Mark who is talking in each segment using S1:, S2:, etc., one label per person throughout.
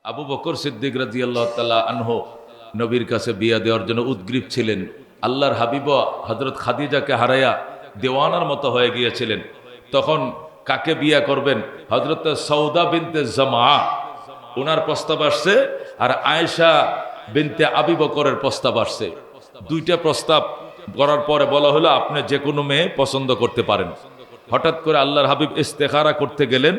S1: আবু বকর সিদ্দিক রাদিয়াল্লাহু তাআলা আনহু নবীর কাছে বিয়া দেওয়ার জন্য উদ্গ্রীব ছিলেন। আল্লাহর হাবিব হযরত খাদিজাকে হারায়া দেওয়ানার মতো হয়ে গিয়েছিলেন। তখন কাকে বিয়া করবেন? হযরত সৌদা বিনতে জামা ওনার প্রস্তাব আসছে, আর আয়েশা বিনতে আবু বকরের প্রস্তাব আসছে। দুইটা প্রস্তাব করার পরে বলা হলো আপনি যে কোনো মেয়ে পছন্দ করতে পারেন। হঠাৎ করে আল্লাহর হাবিব ইস্তেখারা করতে গেলেন।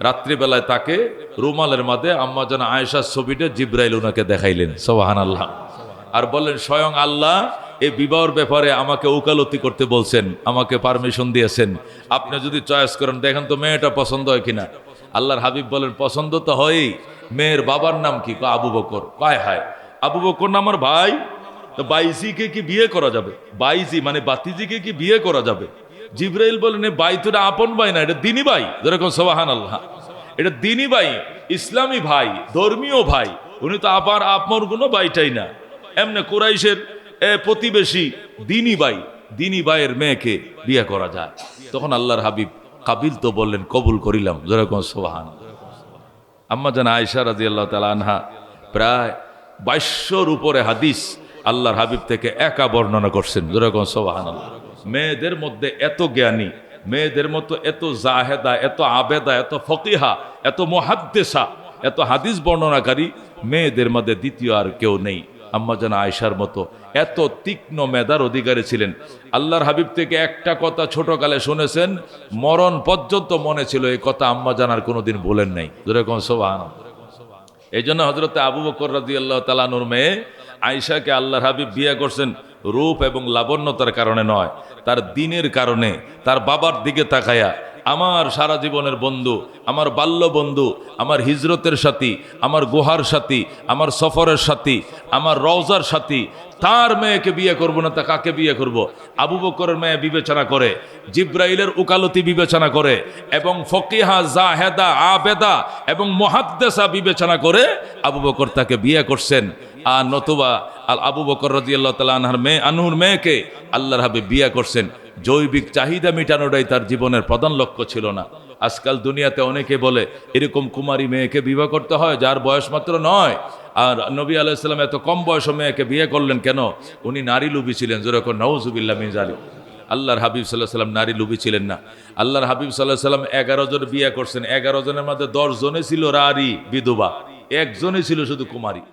S1: রাত্রিবেলায় তাকে রুমালের মাঝে আম্মাজান আয়েশার ছবিটা জিব্রাইল ওনাকে দেখাইলেন, সুবহানাল্লাহ। আর বললেন স্বয়ং আল্লাহ এই বিবাহের ব্যাপারে আমাকে ওকালতি করতে বলছেন, আমাকে পারমিশন দিয়েছেন। আপনি যদি চয়েস করেন দেখেন তো মেয়েটা পছন্দ হয় কিনা। আল্লাহর হাবিব বলেন পছন্দ তো হয়ই। মেয়ের বাবার নাম কি? আবু বকর। কয় হায়, আবু বকর না আমার ভাই, তো বাইজিকে কি বিয়ে করা যাবে? বাইজি মানে বাতিজিকে কি বিয়ে করা যাবে? জিব্রাইল বলেন ভাই তো এটা আপন ভাই না, এটা দিনী ভাই। যেরকম সুবহানাল্লাহ, এটা দিনী ভাই, ইসলামী ভাই, ধর্মীয় ভাই। উনি তো আবার আপনার কোনো ভাইটাই না, এমনি কুরাইশের প্রতিবেশী দিনী ভাই। দিনী ভাইয়ের মেয়েকে বিয়ে করা যায়। তখন আল্লাহর হাবিব কাবিল তো বললেন কবুল করিলাম। যেরকম সুবহানাল্লাহ। আম্মা জান আয়েশা রাদিয়াল্লাহু তাআলা আনহা প্রায় 2200-র উপরে হাদিস আল্লাহর হাবিব থেকে একা বর্ণনা করছেন। যেরকম সুবহানাল্লাহ। মেয়েদের মধ্যে এত জ্ঞানী, মেয়েদের মতো এত জাহেদা, এত আবেদা, এত ফকিহা, এত মুহাদ্দিসা, এত হাদিস বর্ণনাকারী মেয়েদের মধ্যে দ্বিতীয় আর কেউ নেই। আম্মা জান আয়েশার মতো এত তীক্ষ্ণ মেধার অধিকারী ছিলেন। আল্লাহর হাবিব থেকে একটা কথা ছোটকালে শুনেছেন, মরণ পর্যন্ত মনে ছিল। এই কথা আম্মা জান আর কোনোদিন বলেন নাই। যেরকম সুবহানাল্লাহ। এই জন্য হযরতে আবু বকর রাদিয়াল্লাহু তাআলা আনহুর মেয়ে আয়েশাকে আল্লাহর হাবিব বিয়ে করছেন রূপ এবং লাবণ্যতার কারণে নয়, তার দ্বীনের কারণে। তার বাবার দিকে তাকায়া, আমার সারা জীবনের বন্ধু, আমার বাল্য বন্ধু, আমার হিজরতের সাথী, আমার গুহার সাথী, আমার সফরের সাথী, আমার রওজার সাথী, তার মেয়েকে বিয়ে করব না তা কাকে বিয়ে করব? আবু বকরের মেয়ে বিবেচনা করে, জিব্রাইলের উকালতি বিবেচনা করে, এবং ফকিহা, জাহেদা, আবেদা এবং মুহাদ্দিসা বিবেচনা করে আবু বকর তাকে বিয়ে করছেন। আর নতুবা আবু বকর রাদিয়াল্লাহু তাআলা আনহুর মেয়েকে আল্লাহর হাবিব বিয়ে করছেন। জৈবিক চাহিদা মেটানোটাই তার জীবনের প্রধান লক্ষ্য ছিল না। আজকাল দুনিয়াতে অনেকে বলে এরকম কুমারী মেয়েকে বিবাহ করতে হয় যার বয়স মাত্র 9। আর নবী আলাইহিস সালাম এত কম বয়সে মেয়েকে বিয়ে করলেন কেন? উনি নারী লুবি ছিলেন। যেরকম নাউজুবিল্লাহ মিন যালিক। আল্লাহর হাবিব সাল্লাল্লাহু আলাইহি ওয়াসাল্লাম নারী লুবি ছিলেন না। আল্লাহর হাবিব সাল্লাল্লাহু আলাইহি ওয়াসাল্লাম 11 জন বিয়ে করছেন। 11 জনের মধ্যে 10 জনে ছিল রারি বিধবা, একজনই ছিল শুধু কুমারী।